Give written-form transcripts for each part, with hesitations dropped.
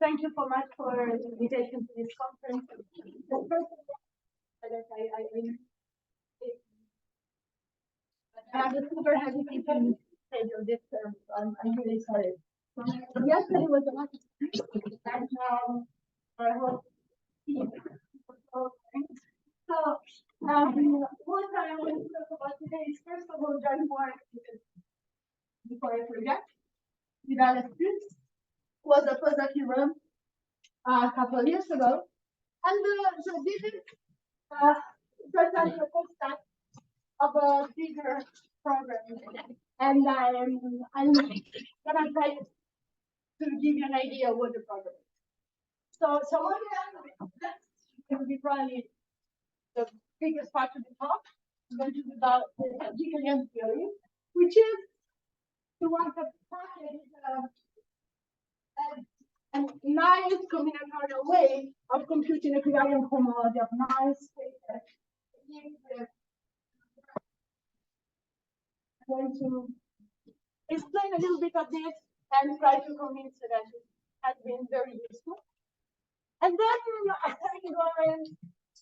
thank you so much for the invitation to this conference. I have a super heavy thinking schedule this term, so I'm really sorry. Yesterday was a lot of and I hope so what I want to talk about today is first of all John Moore, before I forget, with Alex Prince, was a postdoc in Rome a couple of years ago, and so this is certainly the first step of a bigger program, and I'm gonna try to give you an idea of what the program is. So what we have will be probably the biggest part of the talk. I'm going to be about the GKM-Theory, which is the one that is a nice combinatorial way of computing equivariant homology of nice spaces. I'm going to explain a little bit of this and try to convince you that it has been very useful. And then I'm going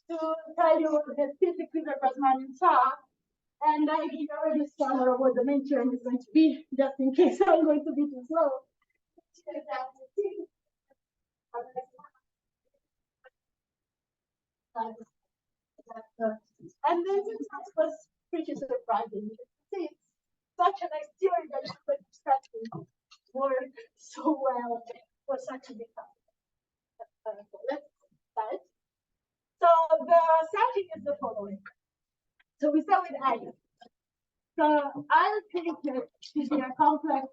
to tell you the cyclic quiver Grassmannians are, and I give already a summary of what the main term is going to be, just in case I'm going to be too slow. And this was pretty surprising. See, it's such a nice theory that it's going to work so well for such a big company. Let's start. So the setting is the following. So we start with A. So I'll take it to be a complex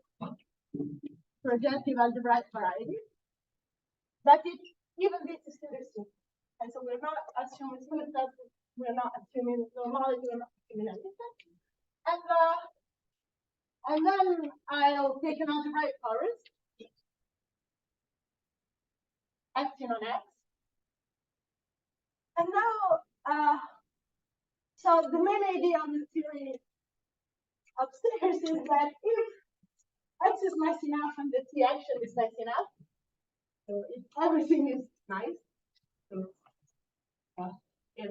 projective algebraic variety, but even this is still simple. And so we're not assuming symmetry, we're not assuming normality, we're not assuming anything. And then I'll take an algebraic torus, epsilon x. And now, so the main idea of the theory upstairs is that if x is nice enough and the t action is nice enough, so if everything is nice, so if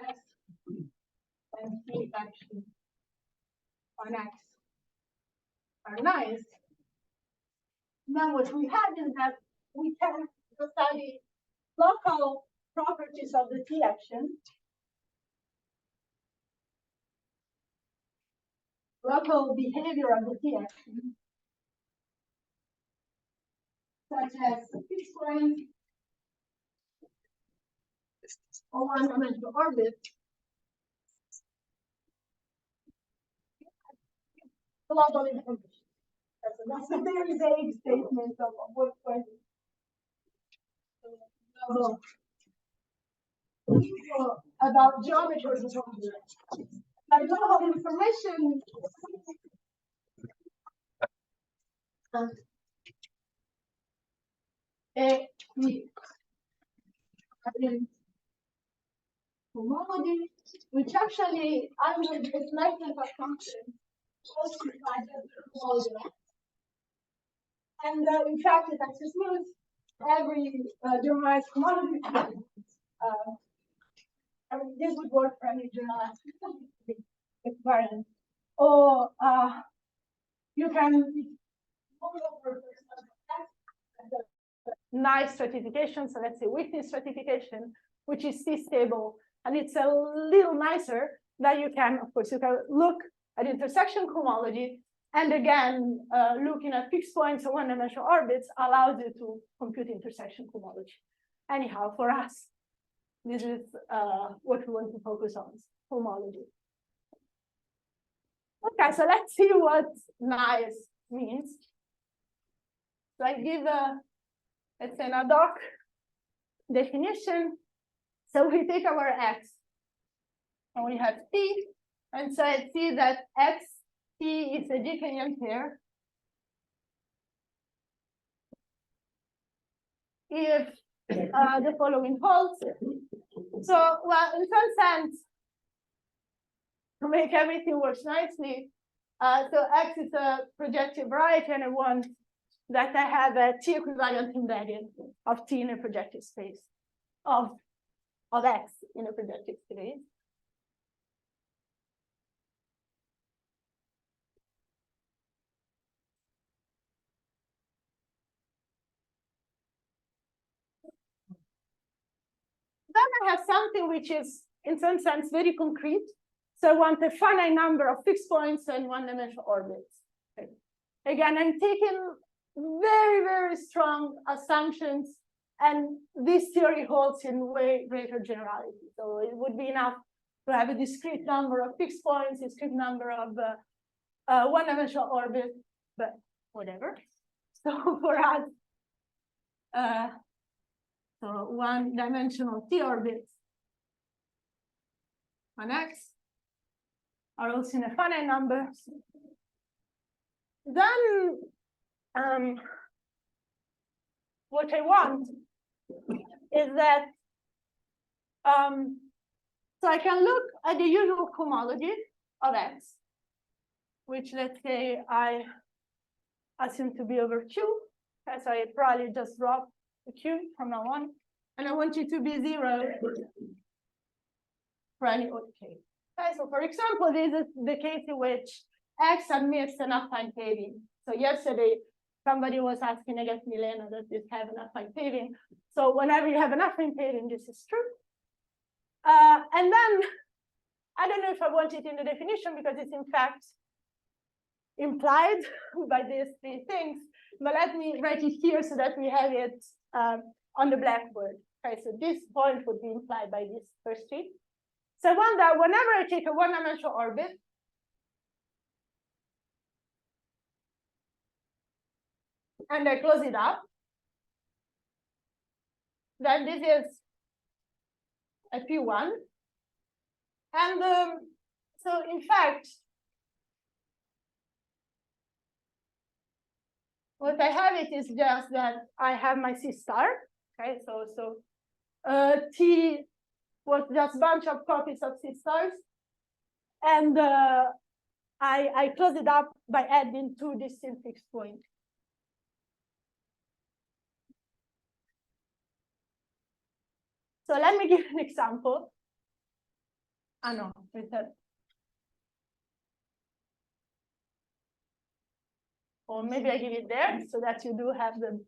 x and t action on x are nice, then what we have is that we can study local properties of the t action, local behavior of the t action, such as fixed point or one-dimensional orbit. Global information. That's a very vague statement of what point. About geometry or geometry. I don't have information. Homology, which actually under this likeness of function falsifies the homology. And in fact, it actually smooth every generalized homology. I mean, this would work for any generalized equivariant. Or you can nice stratification. So let's say Whitney stratification, which is t-stable, and it's a little nicer that you can, of course, you can look at intersection homology, and again, looking at fixed points or one-dimensional orbits allows you to compute intersection homology. Anyhow, for us, this is what we want to focus on, homology. Okay, so let's see what nice means. So I give let's say an ad hoc definition. So we take our x, and we have t, and so I see that x t is a GKM pair if the following holds. So, well, in some sense, to make everything work nicely, so x is a projective variety, and I want that I have a T equivalent embedding of T in a projective space of X in a projective space. Then I have something which is, in some sense, very concrete. So I want a finite number of fixed points and one-dimensional orbits. Okay. Again, I'm taking very, very strong assumptions, and this theory holds in way greater generality. So it would be enough to have a discrete number of fixed points, discrete number of one-dimensional orbits, but whatever. So for us, so one-dimensional T orbits on X are also in a finite number. Then what I want is that so I can look at the usual cohomology of X, which let's say I assume to be over Q. Okay, so I probably just drop the Q from now on, and I want it to be 0 for any OK. Okay, so for example, this is the case in which X admits an affine paving. So yesterday, somebody was asking against Milena, does this have an affine paving? So whenever you have an affine paving, this is true. And then, I don't know if I want it in the definition because it's in fact implied by these three things, but let me write it here so that we have it on the blackboard. Okay, so this point would be implied by this first three. So I want that whenever I take a one-dimensional orbit, and I close it up, then this is a P1. And so in fact, what I have it is just that I have my C star. Okay, so T was just a bunch of copies of C stars. And I close it up by adding two distinct fixed points. So let me give an example. No, we said. Or maybe I give it there so that you do have the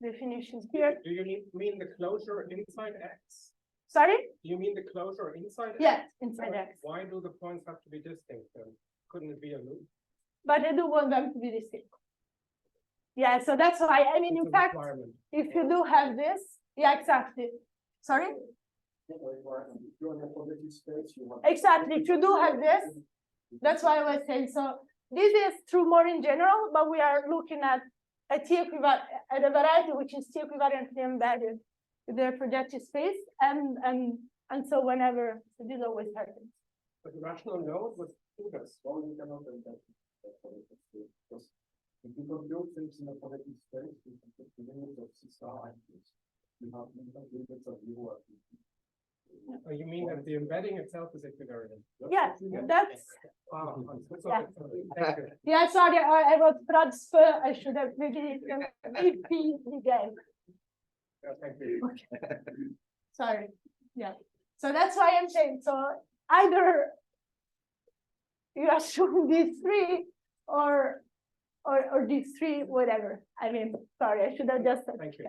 definitions here. Do you mean the closure inside X? Sorry? Do you mean the closure inside X? Yes, inside X. Why do the points have to be distinct then? Couldn't it be a loop? But I do want them to be distinct. Yeah, so that's why, I mean, in fact, if you do have this, yeah, exactly. Sorry? Exactly, if you do have this, that's why I was saying, so this is true more in general, but we are looking at a T equivalent, at a variety which is T equivalently embedded in their projective space, and so whenever, so this always happens. But the rational node was Lucas. If you compute things in a projective space, you can put the limits of C star items. You have limits of U. Oh, you mean that the embedding itself is equivariant? Yeah, that's. Thank you. Yeah, sorry, I wrote transfer. I should have maybe VP again. Thank you. Okay. Sorry. Yeah. So that's why I'm saying, so either you assume these three or these three, whatever. I mean, sorry, I should have just said. Thank you.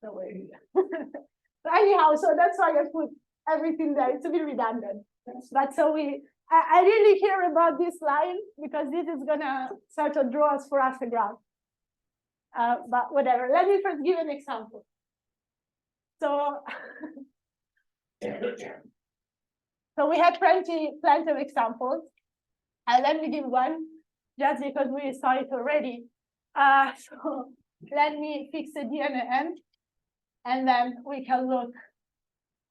No worries. But anyhow, so that's why I put everything there. It's a bit redundant. But so I really care about this line because this is gonna sort of draw us for us a graph. But whatever. Let me first give an example. So, so we have plenty of examples. Let me give one just because we saw it already. So let me fix a D and an N, and then we can look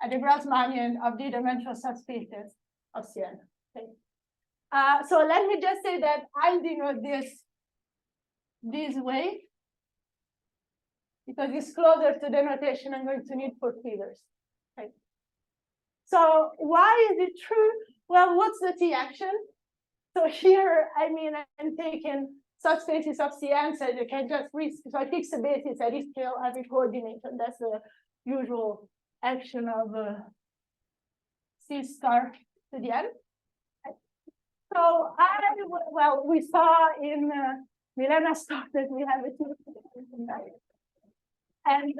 at the Grassmannian of the dimensional subspecies of Cn. Okay. So let me just say that I'll denote this way because it's closer to the notation I'm going to need for quivers. Okay. So why is it true? Well, what's the T action? So here, I mean, I'm taking subspaces of Cn, so you can just so I fix a basis, I rescale every coordinate, and that's the usual action of C star to the n. So well, we saw in Milena's talk that we have a two, and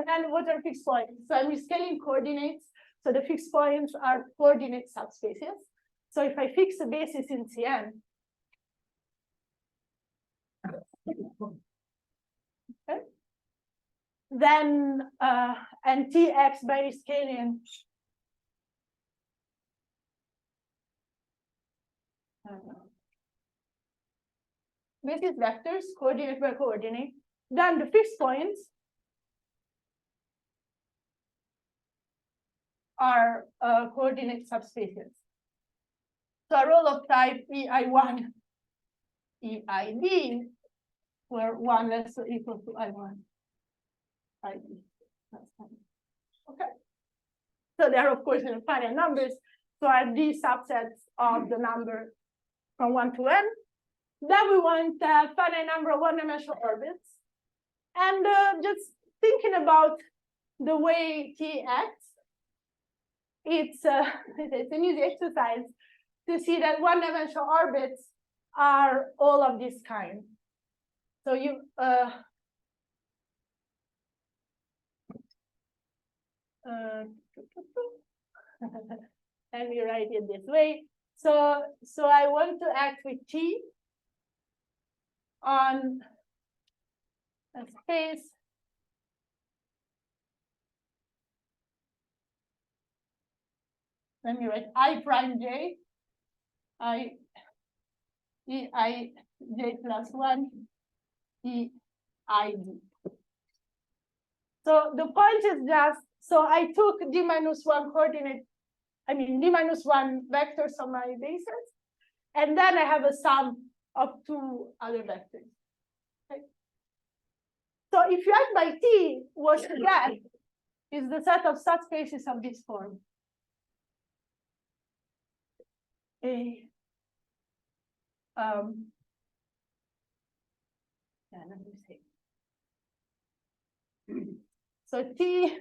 then what are fixed points? So I'm rescaling coordinates. So the fixed points are coordinate subspaces. So if I fix a basis in Cn, okay, then and Tx by rescaling basis vectors, coordinate by coordinate, then the fixed points are coordinate subspaces. So a role of type EI1, EID, where 1 less or equal to I1, ID. That's fine. Okay. So they are, of course, in finite numbers. So are these subsets of the number from 1 to n. Then we want a finite number of one-dimensional orbits. And just thinking about the way T acts, it's an easy exercise to see that one-dimensional orbits are all of this kind. So you let me write it this way. So I want to act with T on a space let me write I prime j, I e I j plus 1 e I d. So the point is just, so I took d minus 1 coordinate, I mean d minus 1 vectors on my basis, and then I have a sum of 2 other vectors. Okay. So if you act by T, what you get is the set of subspaces of this form. Yeah, let me see. So T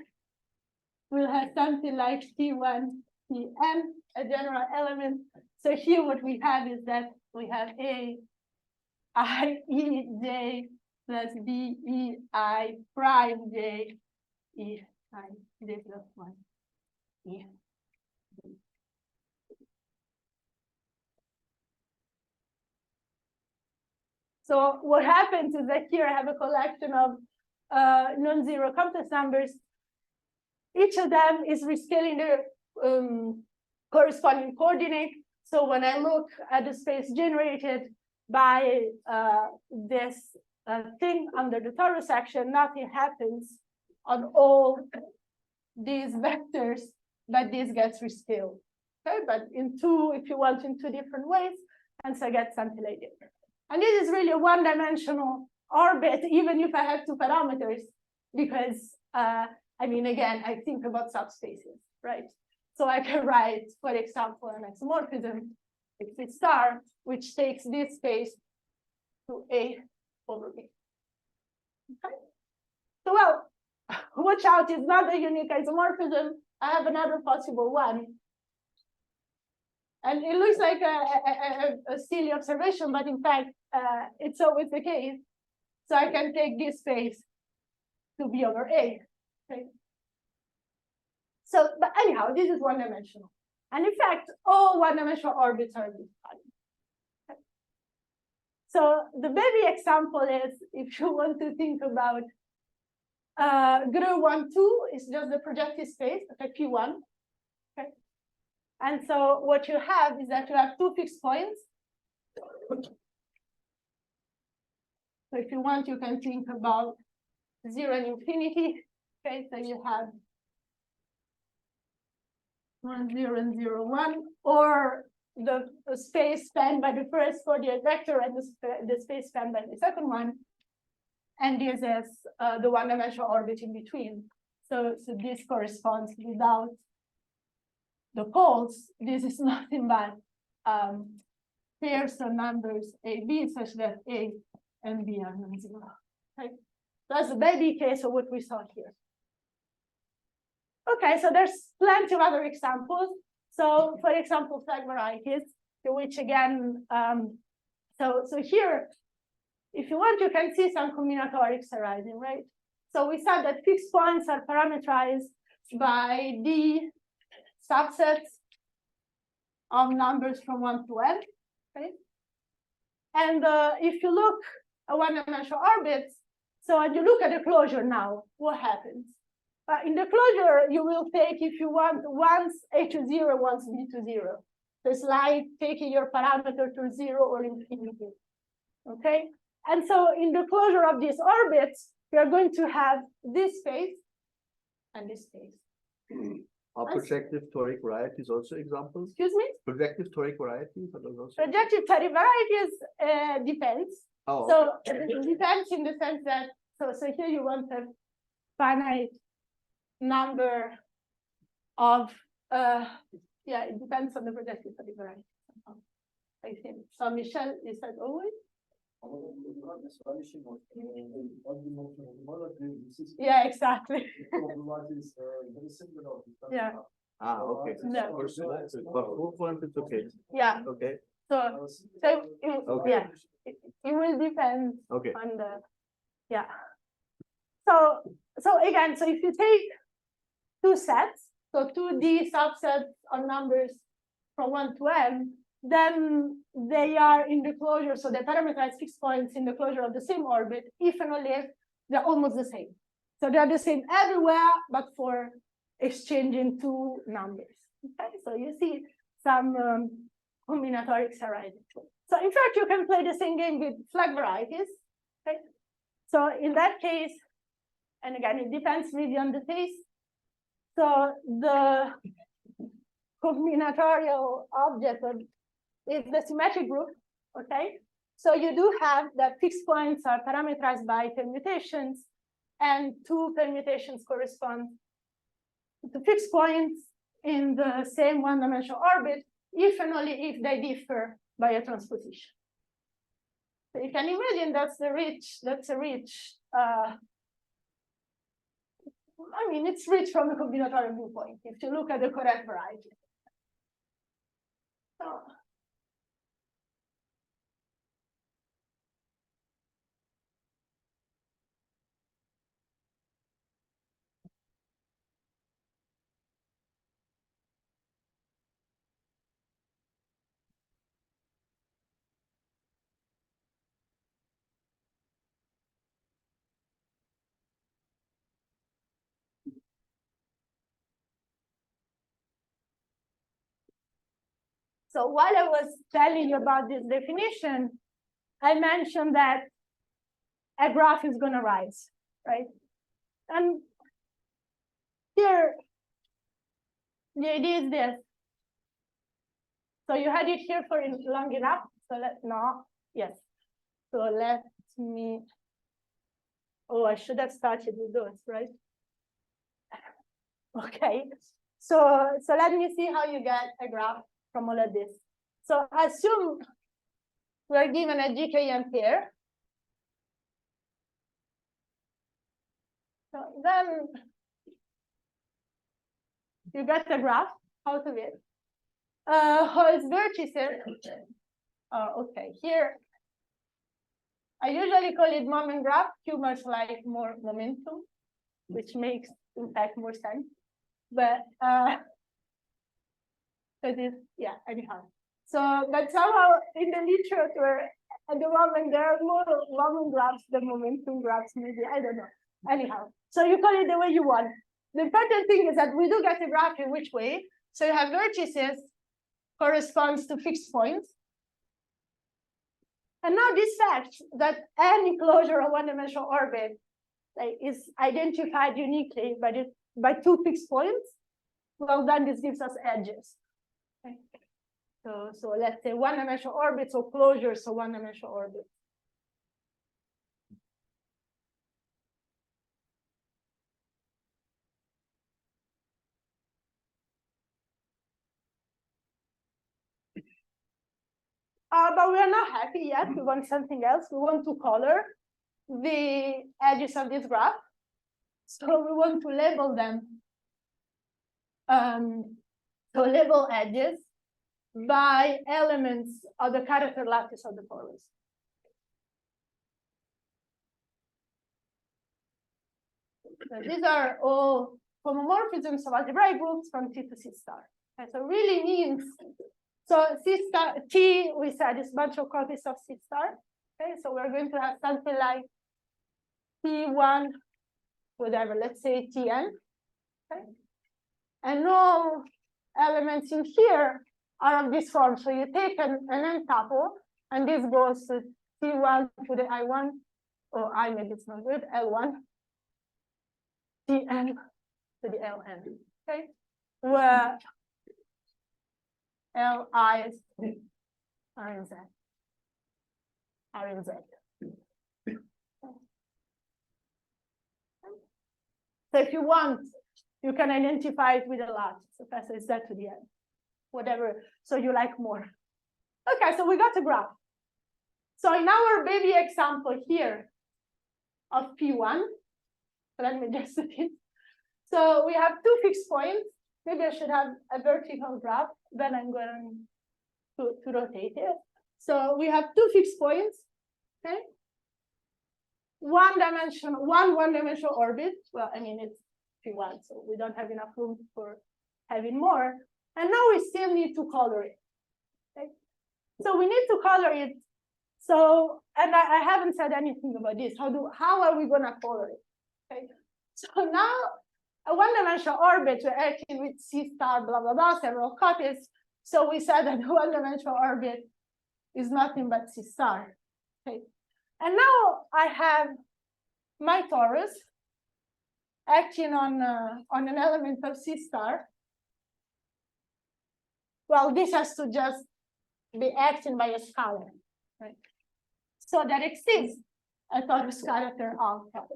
will have something like T1, Tn, a general element. So here what we have is that we have A I E j plus B E I prime j E I j plus 1 E. So what happens is that here I have a collection of non-zero complex numbers. Each of them is rescaling the corresponding coordinate. So when I look at the space generated by this thing under the torus action, nothing happens on all these vectors, but this gets rescaled. Okay, but in two, if you want, in two different ways, and so I get something like this. And this is really a one-dimensional orbit, even if I have two parameters, because I mean, again, I think about subspaces, right? So I can write, for example, an isomorphism, X star, which takes this space to A over B. Okay. So, well, watch out, it's not a unique isomorphism. I have another possible one. And it looks like a silly observation, but in fact, it's always the case. So I can take this space to B over A. Okay. So, but anyhow, this is one-dimensional. And in fact, all one-dimensional orbits are this kind. Okay. So the baby example is, if you want to think about GRU 1, 2 is just the projective space, okay, P1. Okay. And so what you have is that you have two fixed points. So if you want, you can think about 0 and infinity. Okay, so you have 1, 0, and 0, 1, or the space spanned by the first coordinate vector and the space spanned by the second one. And this is the one-dimensional orbit in between. So this corresponds without the poles. This is nothing but pairs of numbers A, B, such that A and B are non-zero. Okay, that's the baby case of what we saw here. Okay, so there's plenty of other examples. So, for example, flag varieties, which again, so here, if you want, you can see some combinatorics arising, right? So we said that fixed points are parameterized by the subsets of numbers from 1 to n, okay? And if you look at one-dimensional orbits, so and you look at the closure now, what happens? In the closure, you will take, if you want, once A to 0, once B to 0. So it's like taking your parameter to 0 or infinity, okay? And so in the closure of these orbits, we are going to have this space and this space. Are projective toric varieties also examples? Excuse me? Projective toric varieties are those also? Projective toric varieties depends. Oh, So it depends in the sense that, so here you want a finite number of, yeah, it depends on the projective toric variety. I think. So Michelle, is that always? Yeah, exactly. Yeah. Ah, okay. No. But full form is okay. Yeah. Okay. So it, Okay. yeah, it will depend Okay. on the, yeah. So again, so if you take two sets, so 2D subsets of numbers from 1 to n, then they are in the closure, so they parameterize fixed points in the closure of the same orbit, if and only if they're almost the same. So they're the same everywhere, but for exchanging two numbers. Okay, so you see some combinatorics arising. So in fact, you can play the same game with flag varieties. Okay, so in that case, and again, it depends really on the taste. So the combinatorial object is the symmetric group, okay? So you do have that fixed points are parameterized by permutations, and two permutations correspond to fixed points in the same one-dimensional orbit, if and only if they differ by a transposition. So you can imagine that's a rich, I mean, it's rich from a combinatorial viewpoint, if you look at the correct variety. So, so while I was telling you about this definition, I mentioned that a graph is going to rise, right? And here, the idea is this. So you had it here for long enough. So yes. So let me, oh, I should have started with those, right? Okay. So let me see how you get a graph from all of this. So assume we're given a GKM pair. So then you get a graph out of it. Holds vertices. Okay, here I usually call it moment graph. Humors like more momentum, which makes in fact more sense. But yeah, anyhow. So, but somehow in the literature, at the moment there are more moment graphs than momentum graphs. Maybe I don't know. Anyhow, so you call it the way you want. The important thing is that we do get a graph in which way. So you have vertices corresponds to fixed points. And now this fact that any closure of one-dimensional orbit is identified uniquely by two fixed points, well, then this gives us edges. Okay. So let's say one-dimensional orbits or closures of one-dimensional orbits. but we are not happy yet. We want something else. We want to color the edges of this graph. So we want to label them. So label edges by elements of the character lattice of the torus. So these are all homomorphisms of algebraic groups from T to C star. Okay, so really means, so C star, T, we said, is a bunch of copies of C star. Okay, so we're going to have something like T1, whatever, let's say Tn. Okay, and all elements in here are of this form. So you take an n tuple, and this goes to T1 to the I1, or I, maybe it's not good, L1, Tn to the Ln. Okay, where Li's are in Z. Are in Z. So if you want, you can identify it with a lattice. Okay, so it's Z to the N, whatever. So you like more. Okay, so we got a graph. So in our baby example here of P1, let me just do it. So we have two fixed points. Maybe I should have a vertical graph. Then I'm going to rotate it. So we have two fixed points. Okay. One-dimensional orbit. Well, I mean, it's P1, so we don't have enough room for having more. And now we still need to color it. Okay. So we need to color it. So, and I haven't said anything about this. How are we going to color it? Okay. So now, a one-dimensional orbit, we're acting with C star, blah, blah, blah, several copies. So we said that the one-dimensional orbit is nothing but C star. Okay. And now I have my torus acting on an element of C star. Well, this has to just be acting by a scalar, right? So that exists a torus character alpha.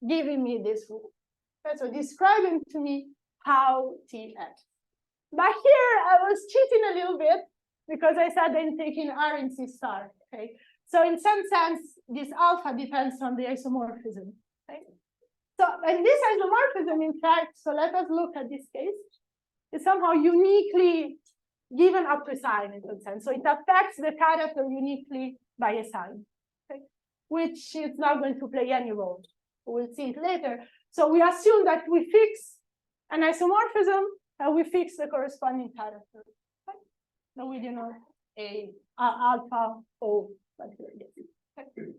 Giving me this rule. Okay, so describing to me how T acts. But here I was cheating a little bit because I said I'm taking R in C star. Okay. So in some sense, this alpha depends on the isomorphism. Okay. So and this isomorphism, in fact, so let us look at this case, is somehow uniquely given up to sign in some sense. So it affects the character uniquely by a sign, okay, which is not going to play any role. We'll see it later. So we assume that we fix an isomorphism and we fix the corresponding character. Okay? Now we denote a alpha O. Okay.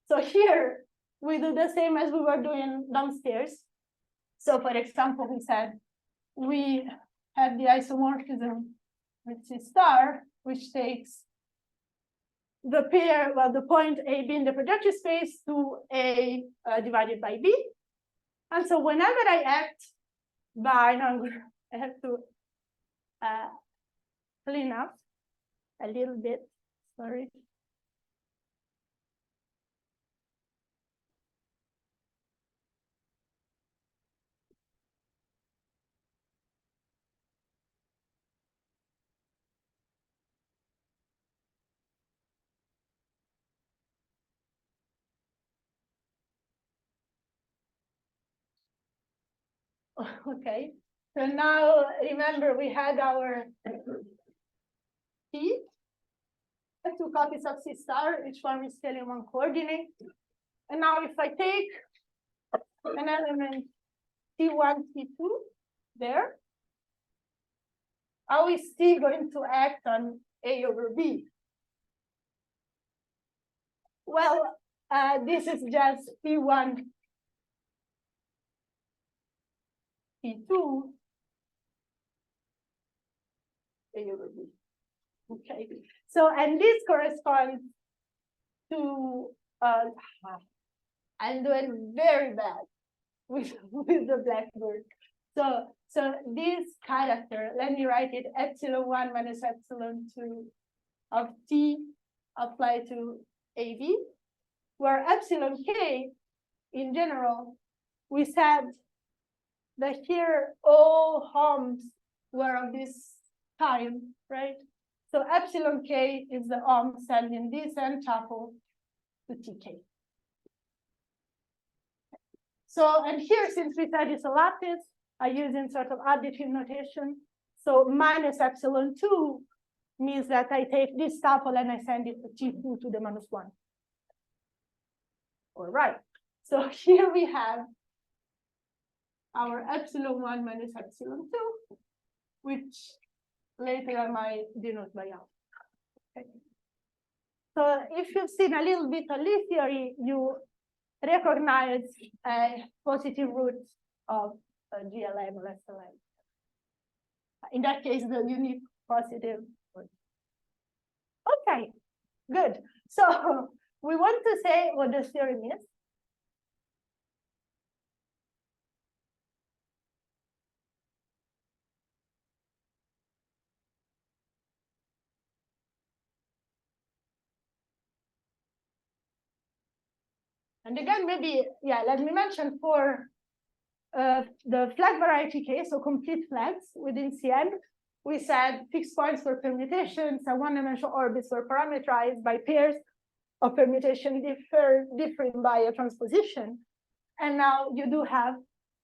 So here we do the same as we were doing downstairs. So for example, we said we have the isomorphism with C star, which takes the pair, well, the point A, B in the projective space to A divided by B. And so whenever I act by, now I have to clean up a little bit, sorry. Okay, so now remember we had our T, two copies of C star, each one is scaling one coordinate. And now if I take an element T1, T2 there, how is T going to act on A over B? Well, this is just T1, T2, A over B. Okay, so and this corresponds to I'm doing very bad with the blackboard. So this character, let me write it epsilon1 minus epsilon2 of T applied to AB, where epsilon K in general, we said that here all harms were of this time, right? So epsilon k is the arm sending this n tuple to tk. So, and here, since we said it's a lattice, I use in sort of additive notation. So minus epsilon 2 means that I take this tuple and I send it to T2 to the minus 1. All right. So here we have our epsilon 1 minus epsilon 2, which later I might denote by alpha. Okay. So if you've seen a little bit of Lie theory, you recognize a positive root of GLM or SLM. In that case, the unique positive root. Okay, good. So we want to say what this theorem is. And again, maybe, yeah, let me mention for the flag variety case, so complete flags within CN, we said fixed points for permutations and one-dimensional orbits were parameterized by pairs of permutation differing by a transposition. And now you do have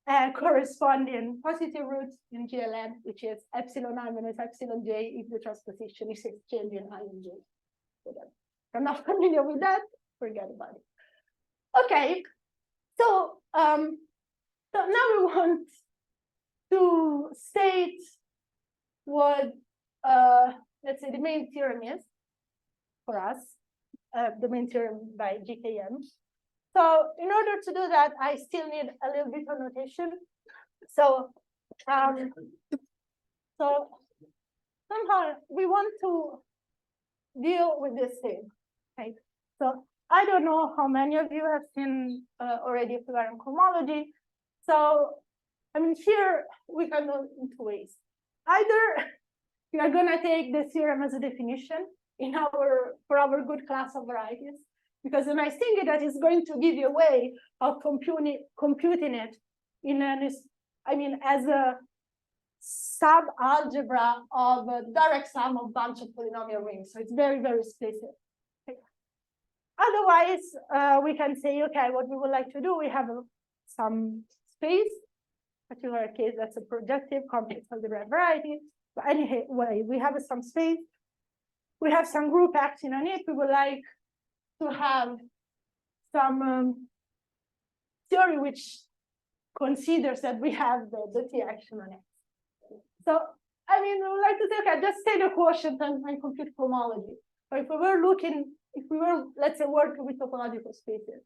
a corresponding positive root in GLN, which is epsilon I minus epsilon j if the transposition is exchanging I and j. Whatever. If I'm not familiar with that, forget about it. Okay, so now we want to state what let's say the main theorem is for us, the main theorem by GKM. So in order to do that, I still need a little bit of notation. So somehow we want to deal with this thing, right? So I don't know how many of you have seen already equivalent cohomology. So, I mean, here we can go in two ways. Either we are going to take the theorem as a definition for our good class of varieties, because the nice thing is that it's going to give you a way of computing it in as a sub-algebra of a direct sum of bunch of polynomial rings. So it's very, very explicit. Otherwise, we can say, okay, what we would like to do, we have some space, particular case that's a projective complex algebraic variety. But anyway, we have some space. We have some group acting on it. We would like to have some theory which considers that we have the T action on it. So, I mean, we would like to say, okay, just take the quotient and compute cohomology. But if we were, let's say, working with topological spaces,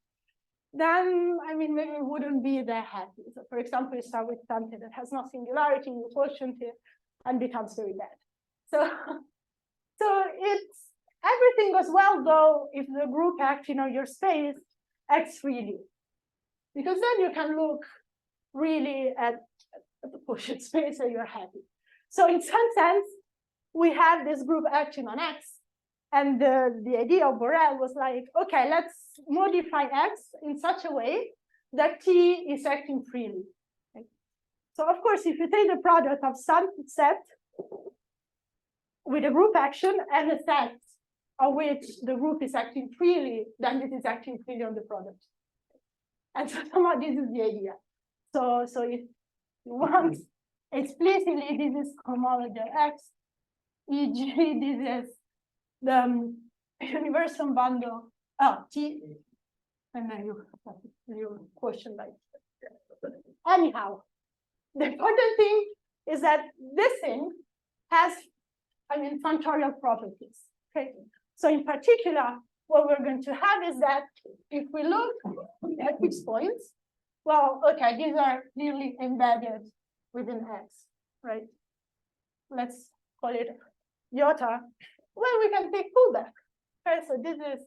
then, I mean, maybe we wouldn't be that happy. So, for example, you start with something that has no singularity, you quotient it, and becomes very bad. So it's, everything goes well, though, if the group acting on your space acts freely. Because then you can look really at the quotient space and you're happy. So in some sense, we have this group acting on X. And the idea of Borel was like, okay, let's modify X in such a way that T is acting freely. Okay. So of course, if you take the product of some set with a group action and a set of which the group is acting freely, then it is acting freely on the product. And so somehow this is the idea. So if you want explicitly, this is cohomology X, e.g. this is the universal bundle, T, and then you question like anyhow. The important thing is that this thing has, functorial properties. Okay. So in particular, what we're going to have is that if we look at fixed points, well, okay, these are clearly embedded within X, right? Let's call it iota. Well, we can take pullback. Okay, so this is,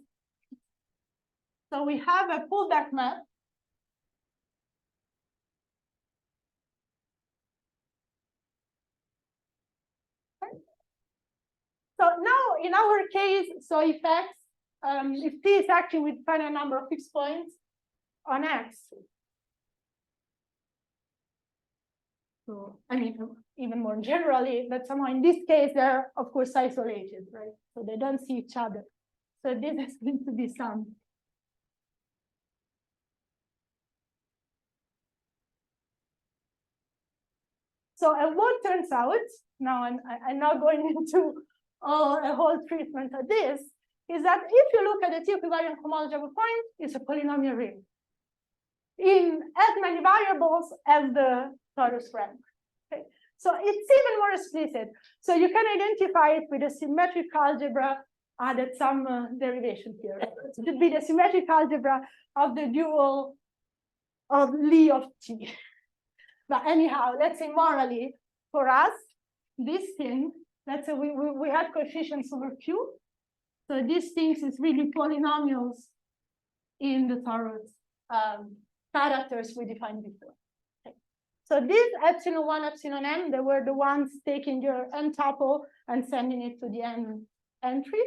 so we have a pullback map. Okay. So now in our case, so if X, if T is acting with finite number of fixed points on X, So, I mean, even more generally, but somehow in this case, they're of course isolated, right? So they don't see each other. So this is going to be some. So, and what turns out, now I'm not going into a whole treatment of this, is that if you look at the T-equivalent homology of a point, it's a polynomial ring in as many variables as the torus rank. Okay? So it's even more explicit. So you can identify it with a symmetric algebra added some derivation here. So it would be the symmetric algebra of the dual of Lie of T. But anyhow, let's say morally, for us, this thing, let's say we had coefficients over Q. So these things is really polynomials in the torus characters we defined before. Okay. So these epsilon 1, epsilon n, they were the ones taking your n tuple and sending it to the n entry.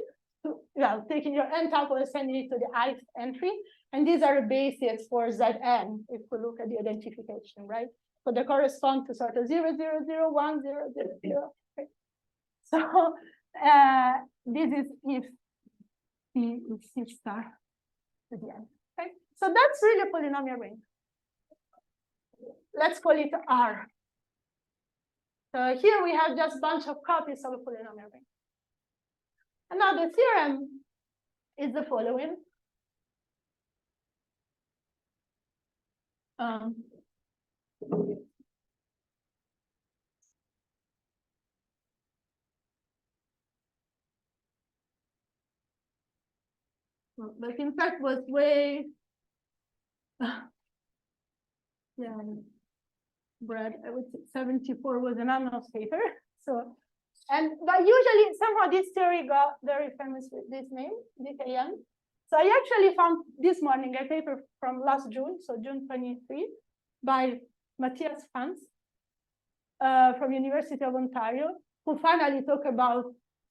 Taking your n tuple and sending it to the ith entry. And these are the bases for Zn, if we look at the identification, right? So they correspond to sort of 0, 0, 0, 1, 0, 0, 0. Okay. So this is if P is C star to the n. Okay. So that's really a polynomial ring. Let's call it R. So here we have just a bunch of copies of a polynomial ring. And now the theorem is the following. But in fact was way Brad, I would say 74 was an anonymous paper. So but usually somehow this theory got very famous with this name, GKM. So I actually found this morning a paper from last June, so June 23, by Matthias Franz from University of Ontario, who finally talked about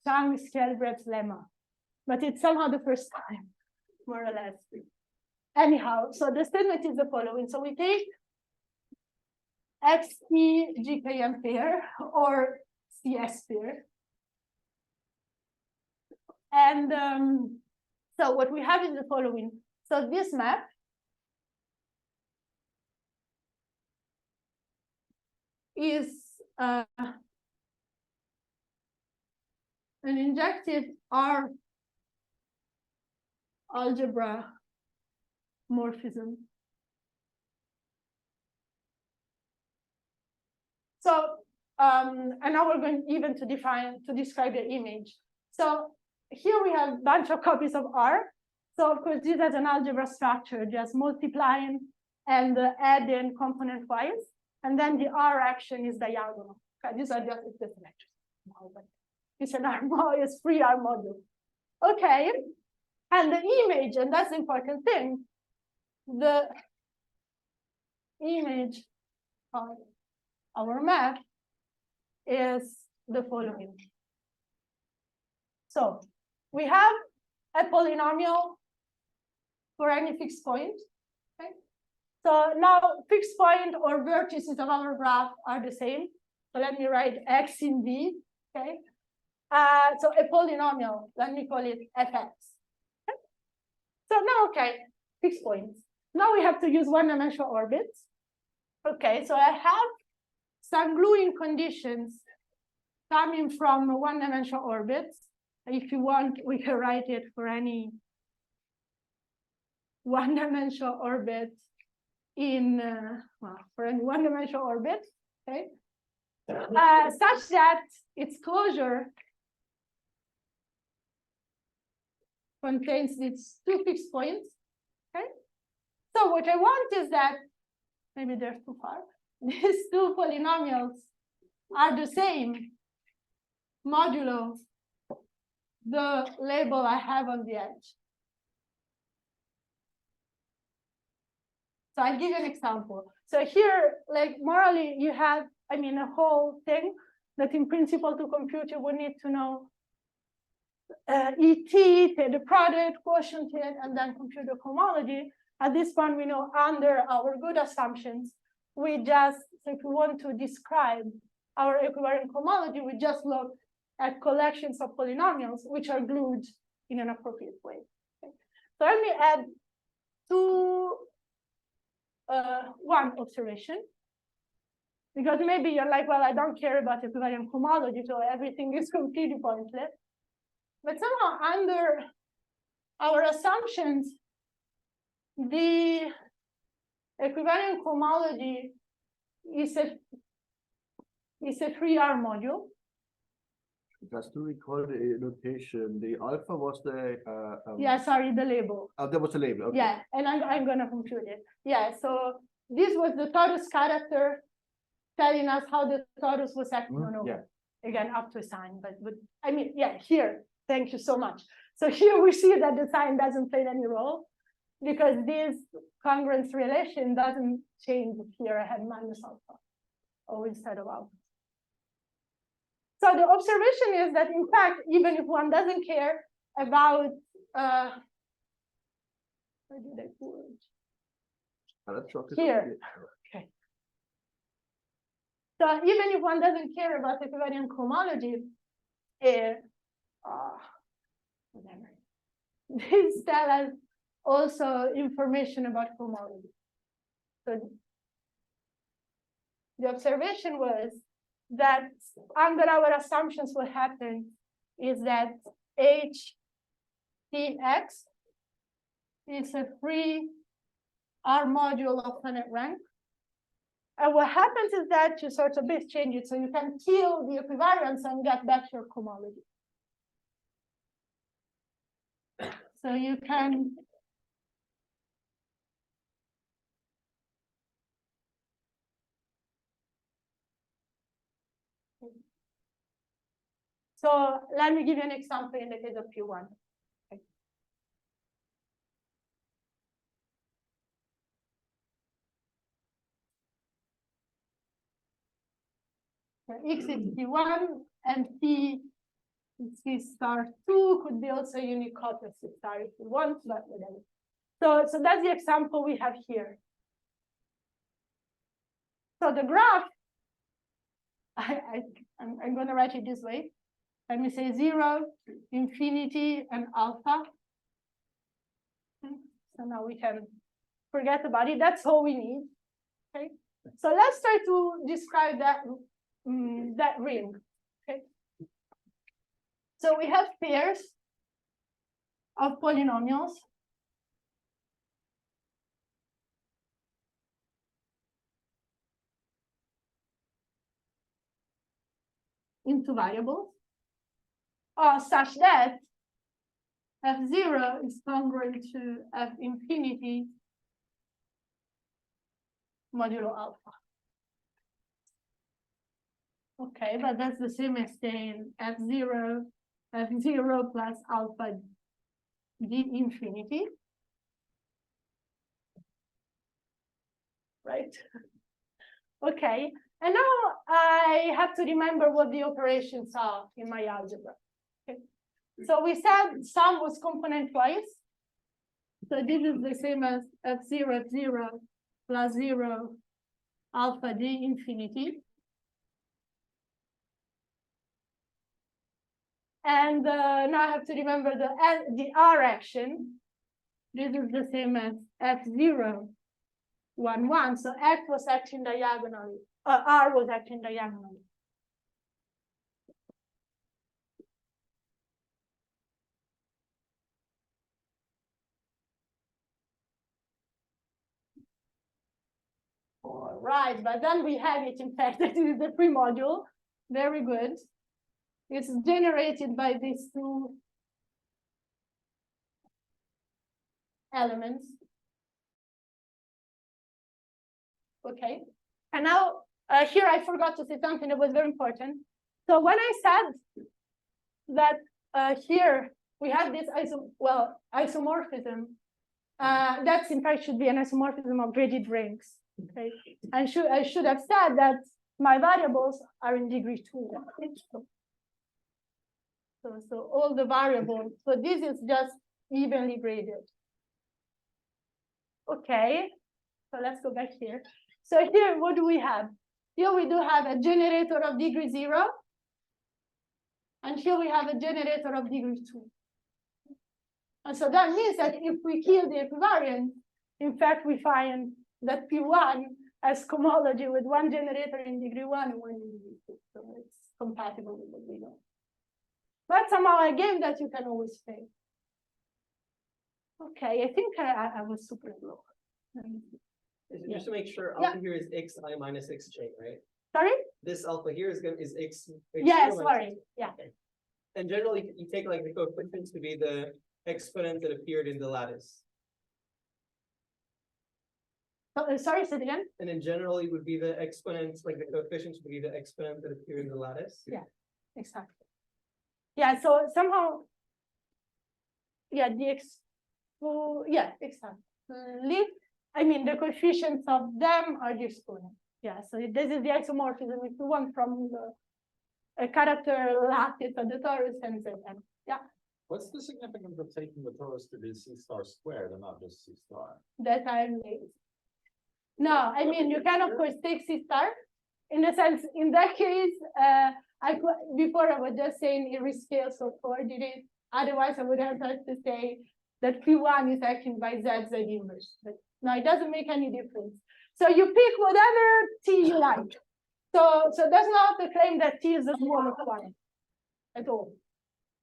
Chang-Skjelbred's lemma. But it's somehow the first time, more or less. Anyhow, so the statement is the following. So we take XT GKM pair or CS pair. And so what we have is the following. So this map is an injective R algebra morphism. So, and now we're going even to describe the image. So here we have a bunch of copies of R. So of course, this has an algebra structure, just multiplying and adding component wise. And then the R action is diagonal. Okay, these are just the symmetries. It's an R module, it's free R module. Okay, and the image, and that's the important thing, the image of our map is the following. So we have a polynomial for any fixed point. Okay? So now fixed point or vertices of our graph are the same. So let me write X in V. Okay. So a polynomial, let me call it Fx. Okay? So now, okay, fixed points. Now we have to use one-dimensional orbits. Okay, so I have some gluing conditions coming from one-dimensional orbits. If you want, we can write it for any one-dimensional orbit in, for any one-dimensional orbit, okay? Such that its closure contains these two fixed points, okay? So what I want is that, maybe they're too far, these two polynomials are the same modulo the label I have on the edge. So I'll give you an example. So here, like morally, you have, I mean, a whole thing that in principle to compute, you would need to know ET, the product, quotient, and then compute the homology. At this point, we know under our good assumptions, if we want to describe our equivariant homology, we just look at collections of polynomials which are glued in an appropriate way. Okay. So let me add one observation, because maybe you're like, well, I don't care about equivariant homology, so everything is completely pointless. But somehow under our assumptions, the equivariant homology is a 3R module. Just to recall the notation, the alpha was the Yeah, sorry, the label. Oh, that was the label. Okay. Yeah, and I'm gonna compute it. Yeah, so this was the torus character telling us how the torus was acting on O. Yeah. Again, up to a sign, but I mean, yeah, here, thank you so much. So here we see that the sign doesn't play any role, because this congruence relation doesn't change here. I had minus alpha O instead of alpha. So the observation is that, in fact, even if one doesn't care about where did I put it? Here. Okay. So even if one doesn't care about equivariant homology, whatever, these tell us also information about homology. So the observation was that under our assumptions, what happened is that HTX is a free R module of finite rank. And what happens is that you sort of base change it, so you can kill the equivariance and get back your homology. So you can So let me give you an example in the case of P1. Okay. So X is P1 and P star 2 could be also unique copy of C star if you want, but whatever. So that's the example we have here. So the graph, I'm going to write it this way. Let me say 0, infinity, and alpha. So now we can forget about it. That's all we need. Okay. So let's try to describe that ring. Okay. So we have pairs of polynomials. Into variables, such that F0 is congruent to F infinity modulo alpha. Okay, but that's the same as saying F0 plus alpha d infinity. Right? Okay. And now I have to remember what the operations are in my algebra. Okay. So we said sum was component twice. So this is the same as F0 plus 0 alpha d infinity. And now I have to remember the R action. This is the same as F0 1 So F was acting diagonally. R was acting diagonally. All right, but then we have it, in fact, that is the free module. Very good. It's generated by these two elements. Okay, and now here I forgot to say something that was very important. So when I said that here we have this isomorphism, that in fact should be an isomorphism of graded rings. Okay, and I should have said that my variables are in degree 2. So all the variables. So this is just evenly graded. Okay, so let's go back here. So here, what do we have? Here we do have a generator of degree 0. And here we have a generator of degree 2. And so that means that if we kill the equivariant, in fact, we find that P1 has cohomology with one generator in degree 1 and one in degree 2. So it's compatible with what we know. But somehow a game that you can always fail. Okay, I think I was super low. Just to make sure, Yeah. alpha here is xi minus xj, right? Sorry? This alpha here is x. Yes, minus sorry. x. Yeah. And generally, you take like the coefficients to be the exponent that appeared in the lattice. Sorry, say it again. And in general, it would be the exponents, like the coefficients would be the exponent that appear in the lattice. Yeah. Exactly. Yeah, so somehow, yeah, exactly. I mean, the coefficients of them are the exponent. Yeah, so this is the isomorphism if you want from a character lattice of the torus and Zn. Yeah. What's the significance of taking the torus to be C star squared and not just C star? That I'm lazy. No, I mean, you can, of course, take C star. In the sense, in that case, before I was just saying it rescales of coordinates. Otherwise, I would have had to say that P1 is acting by Z inverse. But no, it doesn't make any difference. So you pick whatever T you like. So that's not the claim that T is a small of 1 at all.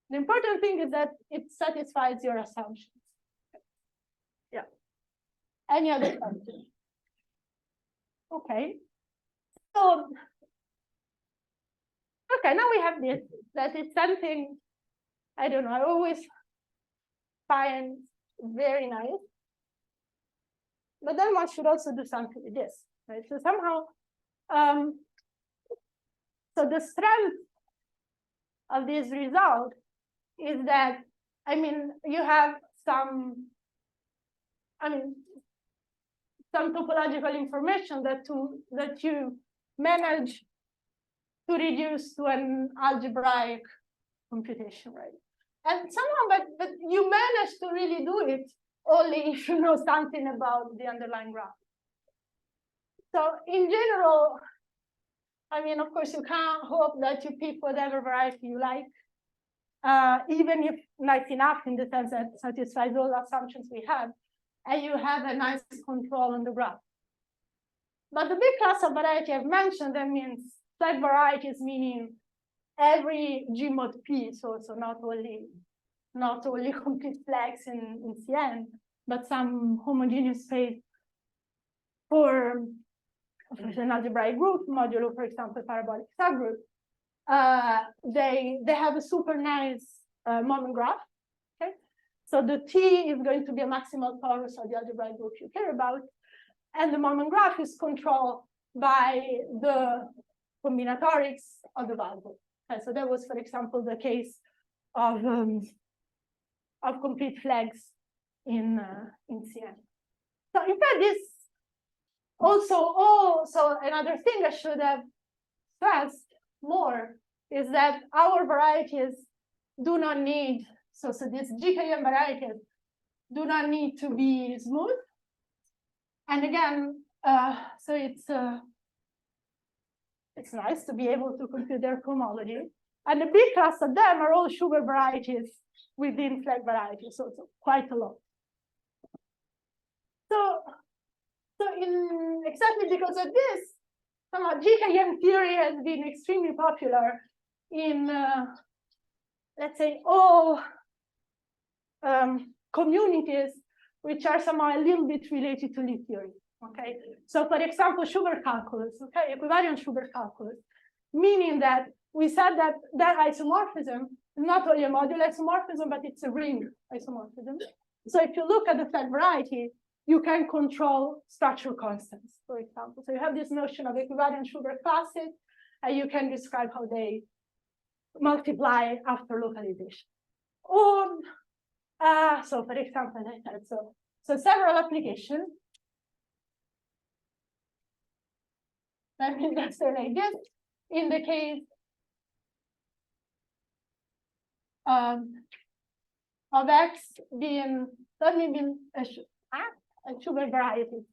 The important thing is that it satisfies your assumptions. Yeah. Any other question? Okay. So, okay, now we have this, that it's something, I don't know, I always find very nice. But then one should also do something with this, right? So somehow, so the strength of this result is that, I mean, you have some topological information that you manage to reduce to an algebraic computation, right? And somehow, but you manage to really do it only if you know something about the underlying graph. So in general, I mean, of course, you can't hope that you pick whatever variety you like, even if nice enough in the sense that it satisfies all the assumptions we have, and you have a nice control on the graph. But the big class of variety I've mentioned, that means flag varieties, meaning every G mod P, so not only complete flags in Cn, but some homogeneous space for an algebraic group, modulo, for example, parabolic subgroup. They have a super nice moment graph. Okay, so the T is going to be a maximal torus of the algebraic group you care about, and the moment graph is controlled by the combinatorics of the value. Okay, so that was, for example, the case of complete flags in Cn. So in fact, this also another thing I should have stressed more is that our varieties do not need, so these GKM varieties do not need to be smooth. And again, so it's nice to be able to compute their cohomology. And the big class of them are all sugar varieties within flag varieties, so it's quite a lot. So exactly because of this, somehow GKM-Theory has been extremely popular in, let's say, all communities which are somehow a little bit related to Lie theory. Okay, so for example, sugar calculus, okay, equivariant sugar calculus, meaning that we said that isomorphism is not only a modular isomorphism, but it's a ring isomorphism. So if you look at the flag variety, you can control structural constants, for example. So you have this notion of equivariant sugar classes, and you can describe how they multiply after localization. Or, so for example, so several applications. Let me just say like this. In the case of X being, let me be a sugar variety.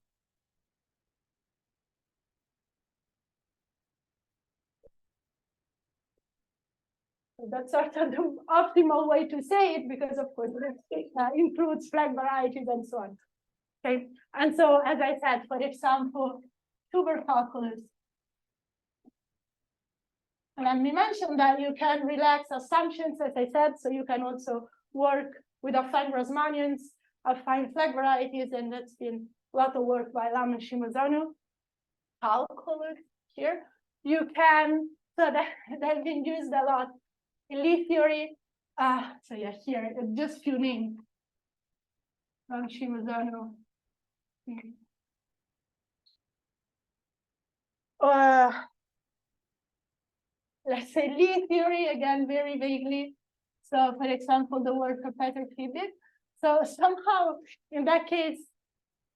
that's sort of the optimal way to say it, because of course it includes flag varieties and so on. Okay, and so as I said, for example, tuberculous. Let me mention that you can relax assumptions, as I said, so you can also work with affine Grassmannians, affine flag varieties, and that's been a lot of work by Lam and Shimazano. Calculus here. You can, so that's been used a lot in Lie theory. So yeah, here, just few names. Lam Shimazano. Let's say Lie theory, again, very vaguely. So for example, the work of Peter Fiebig. So somehow, in that case,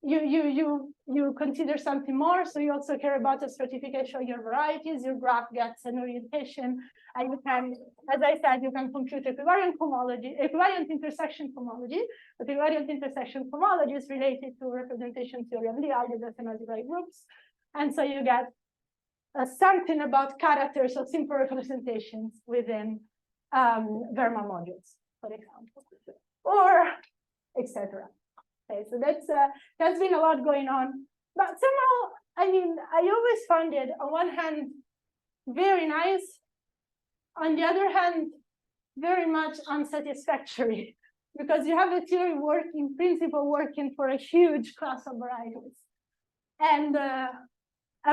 you consider something more. So you also care about the stratification of your varieties. Your graph gets an orientation, and you can, as I said, you can compute equivariant homology, equivariant intersection homology. But equivariant intersection homology is related to representation theory of Lie algebras and algebraic groups, and so you get something about characters of simple representations within Verma modules, for example, or etc. Okay, so that's been a lot going on, but somehow, I mean, I always found it on one hand very nice, on the other hand very much unsatisfactory, because you have a theory in principle working for a huge class of varieties, and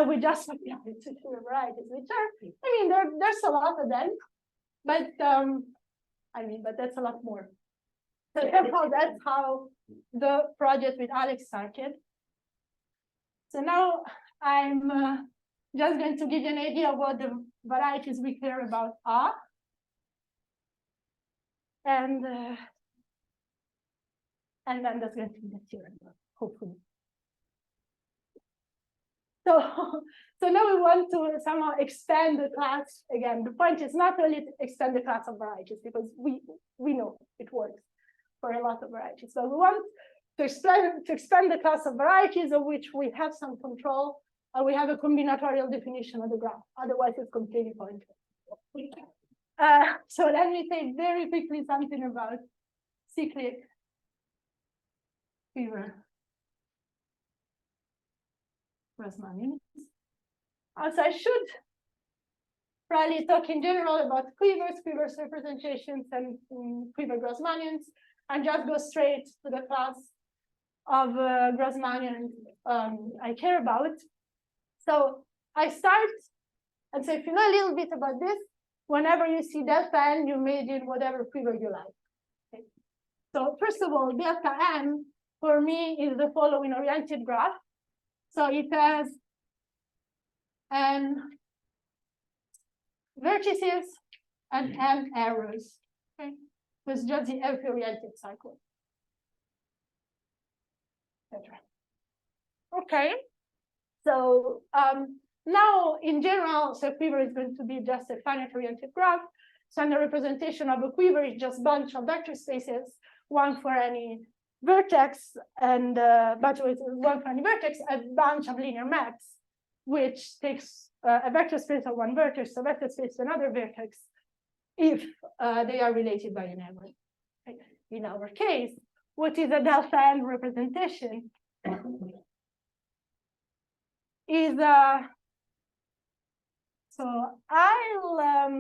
we just apply it to theory varieties, which are, I mean, there's a lot of them, but but that's a lot more. So therefore, that's how the project with Alex started. So now I'm just going to give you an idea of what the varieties we care about are. And then that's going to be the theorem, hopefully. So now we want to somehow expand the class. Again, the point is not only to extend the class of varieties, because we know it works for a lot of varieties. So we want to expand the class of varieties of which we have some control, and we have a combinatorial definition of the graph. Otherwise, it's completely pointless. So let me say very quickly something about cyclic quiver Grassmannians. Also, I should probably talk in general about quivers representations, and quiver Grassmannians, and just go straight to the class of Grassmannians I care about. So I start, and so if you know a little bit about this, whenever you see delta n, you made in whatever quiver you like. Okay. So first of all, delta n for me is the following oriented graph. So it has n vertices and n arrows. Okay. It's just the F-oriented cycle. Okay. So now in general, so quiver is going to be just a finite oriented graph. So the representation of a quiver is just a bunch of vector spaces, one for any vertex, and but with one for any vertex, a bunch of linear maps, which takes a vector space of one vertex, a vector space to another vertex, if they are related by an arrow. Okay. In our case, what is a delta n representation is so I'll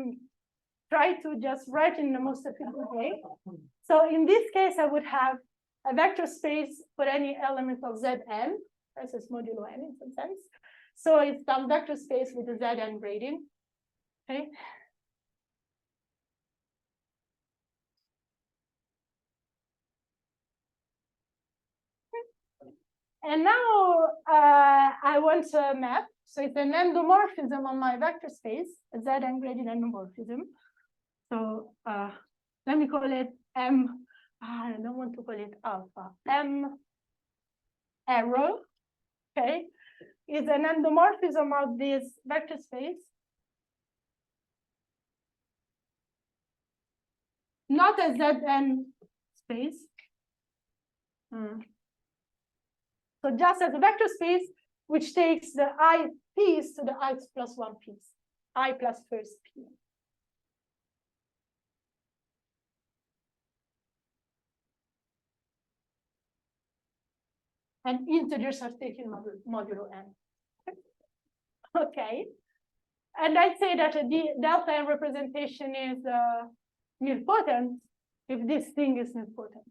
try to just write in the most efficient way. So in this case, I would have a vector space for any element of Zn, this is modulo n in some sense. So it's some vector space with a Zn gradient. Okay. And now I want a map. So it's an endomorphism on my vector space, a Zn gradient endomorphism. So let me call it M. I don't want to call it alpha. M arrow. Okay. It's an endomorphism of this vector space. Not a Zn space. So just as a vector space, which takes the I piece to the I plus one piece, I plus first P. and integers are taken modulo n. Okay. And I'd say that the delta n representation is nilpotent if this thing is nilpotent.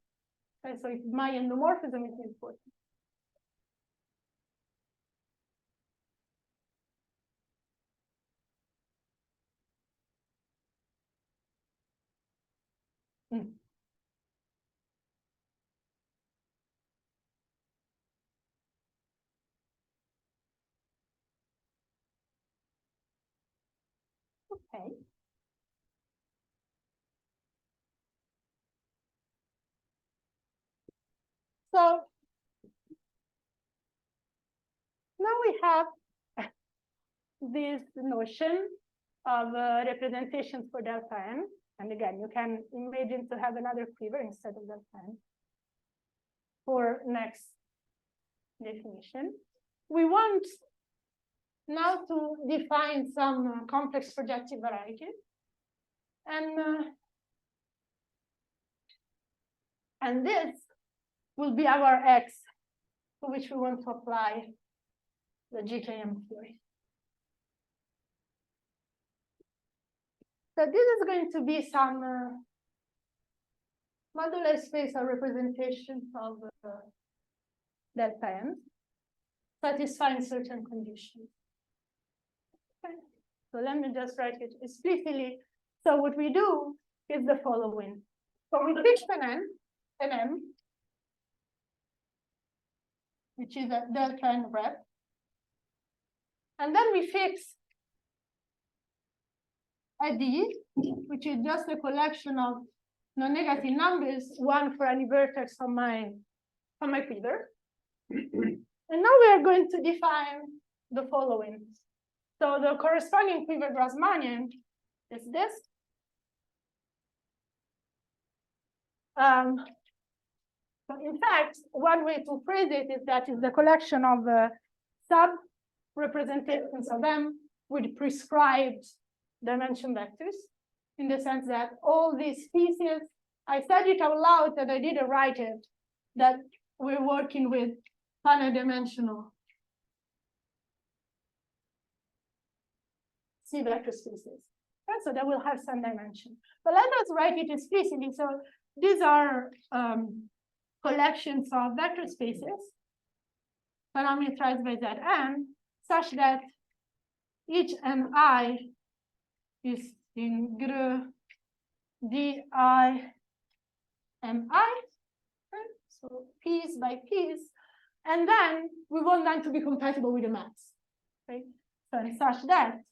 Okay, so if my endomorphism is nilpotent. Okay. So now we have this notion of representations for delta n. And again, you can imagine to have another quiver instead of delta n for next definition. We want now to define some complex projective variety. And this will be our X to which we want to apply the GKM theory. So this is going to be some modular spatial representation of delta n, satisfying certain conditions. Okay. So let me just write it explicitly. So what we do is the following. So we fix an m, which is a delta n rep. And then we fix a d, which is just a collection of non-negative numbers, one for any vertex on my quiver. And now we are going to define the following. So the corresponding quiver Grassmannian is this. So in fact, one way to phrase it is that it's the collection of sub-representations of M with prescribed dimension vectors, in the sense that all these species, I said it out loud and I didn't write it, that we're working with finite dimensional C vector species. Okay, so that will have some dimension. But let us write it explicitly. So these are collections of vector spaces parameterized by Zn, such that each mi is in gr di mi, okay? So piece by piece, and then we want them to be compatible with the maps. Okay? So such that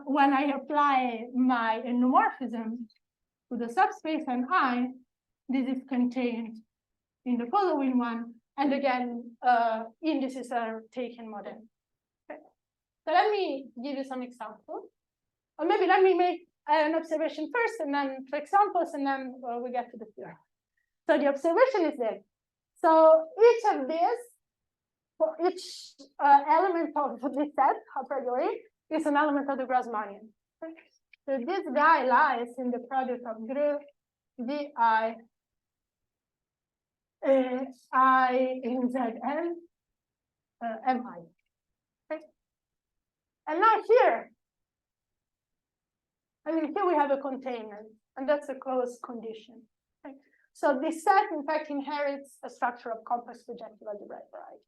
when I apply my endomorphism to the subspace Ni, this is contained in the following one, and again, indices are taken model. Okay. So let me give you some examples. Or maybe let me make an observation first, and then two examples, and then we get to the theorem. So the observation is this. So each of these, for each element of this set, a priori, is an element of the Grassmannian. Okay. So this guy lies in the product of gr di I in Zn mi. Okay. And now here, here we have a containment, and that's a closed condition. Okay. So this set, in fact, inherits a structure of complex projective algebraic variety.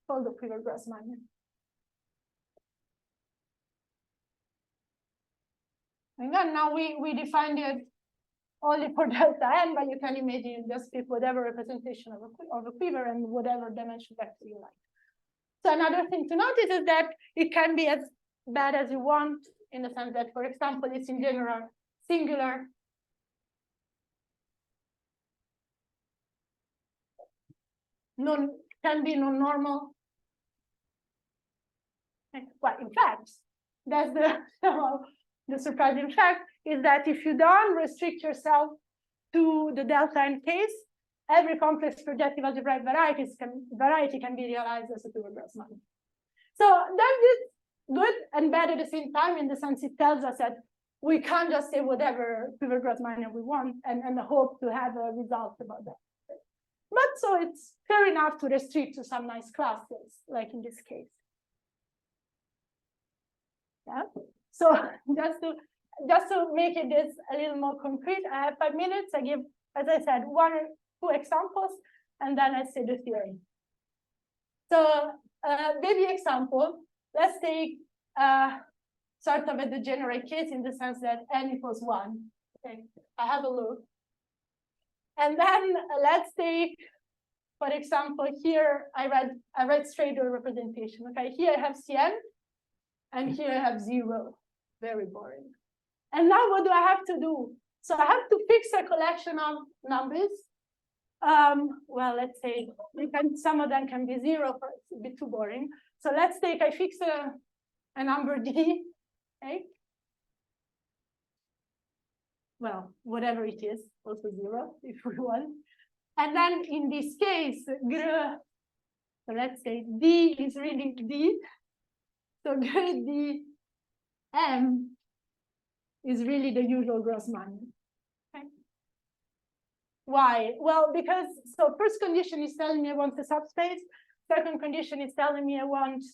Called the quiver Grassmannian. And then now we defined it only for delta n, but you can imagine just pick whatever representation of a quiver and whatever dimension vector you like. So another thing to notice is that it can be as bad as you want, in the sense that, for example, it's in general singular. Can be non-normal. Well, in fact, that's the surprising fact is that if you don't restrict yourself to the delta n case, every complex projective algebraic variety can be realized as a quiver Grassmannian. So that is good and bad at the same time, in the sense it tells us that we can't just say whatever quiver Grassmannian we want and hope to have a result about that. But so it's fair enough to restrict to some nice classes, like in this case. Yeah. So just to make it this a little more concrete, I have 5 minutes. I give, as I said, 1 or 2 examples, and then I say the theory. So baby example, let's take sort of a degenerate case in the sense that n equals 1. Okay, I have a loop. And then let's take, for example, here I read straight door representation. Okay, here I have Cn, and here I have 0. Very boring. And now what do I have to do? So I have to fix a collection of numbers. Well, let's say some of them can be 0, for it's a bit too boring. So let's take, I fix a number d, okay? Well, whatever it is, also 0 if we want. And then in this case, so let's say d is really d. So d m is really the usual Grassmannian. Okay. Why? Well, because so first condition is telling me I want a subspace. Second condition is telling me I want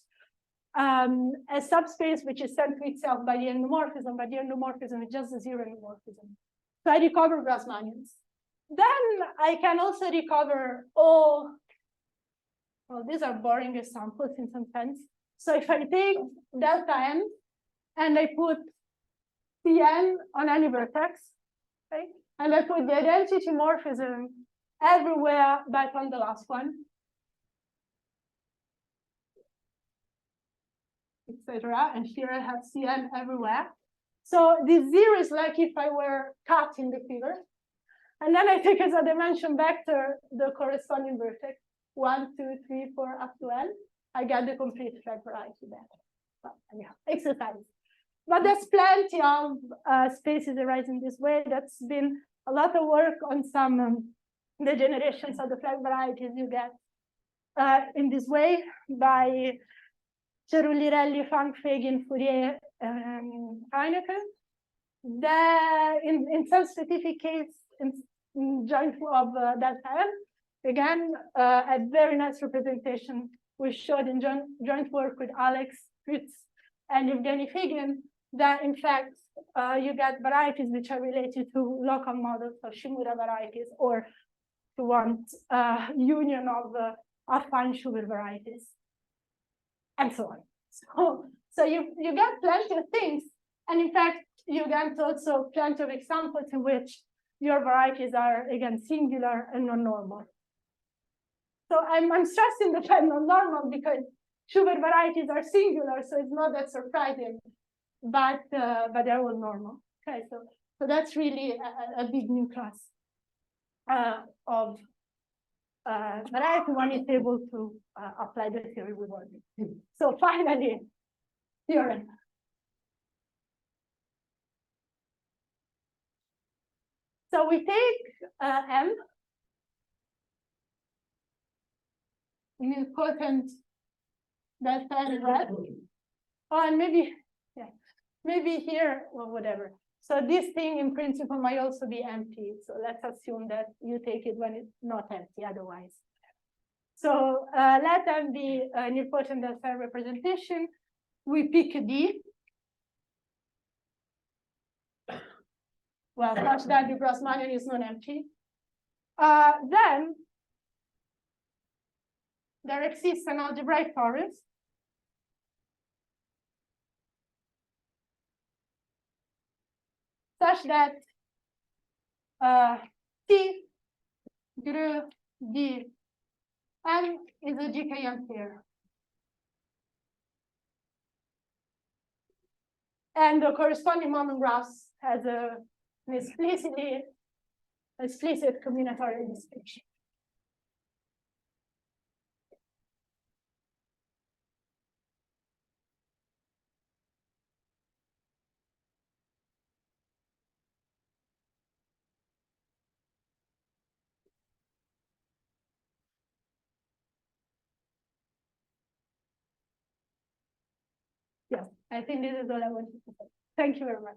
a subspace which is sent to itself by the endomorphism. By the endomorphism is just a 0 endomorphism. So I recover Grassmannians. Then I can also recover all. Well, these are boring examples in some sense. So if I take delta n and I put Cn on any vertex, okay, and I put the identity morphism everywhere but on the last one, etc. And here I have Cn everywhere. So this 0 is like if I were cut in the figure. And then I take as a dimension vector the corresponding vertex, 1, 2, 3, 4, up to n. I get the complete flag variety there. So, yeah, exercise. But there's plenty of spaces arising this way. That's been a lot of work on some degenerations of the flag varieties you get in this way by Cerulli, Funk, Fagin, Fourier, Heineke. In some specific case, in joint of delta n, again, a very nice representation we showed in joint work with Alex Fritz and Evgeny Fagin, that in fact, you get varieties which are related to local models of Shimura varieties, or if you want union of affine Schubert varieties, and so on. So you get plenty of things, and in fact, you get also plenty of examples in which your varieties are, again, singular and non-normal. So I'm stressing the fact non-normal because Schubert varieties are singular, so it's not that surprising, but they're all normal. Okay, so that's really a big new class of variety one is able to apply the theory we want. So finally, theorem. So we take M, an important delta n red. Oh, and maybe, yeah, maybe here or whatever. So this thing in principle might also be empty. So let's assume that you take it when it's not empty otherwise. So let M be an important delta n representation. We pick D. Well, such that the Grassmannian is non-empty. Then there exists an algebraic torus such that T, Gru, D, M is a GKM-Theory. And the corresponding moment graphs has an explicit combinatorial description. Yes, I think this is all I wanted to say. Thank you very much.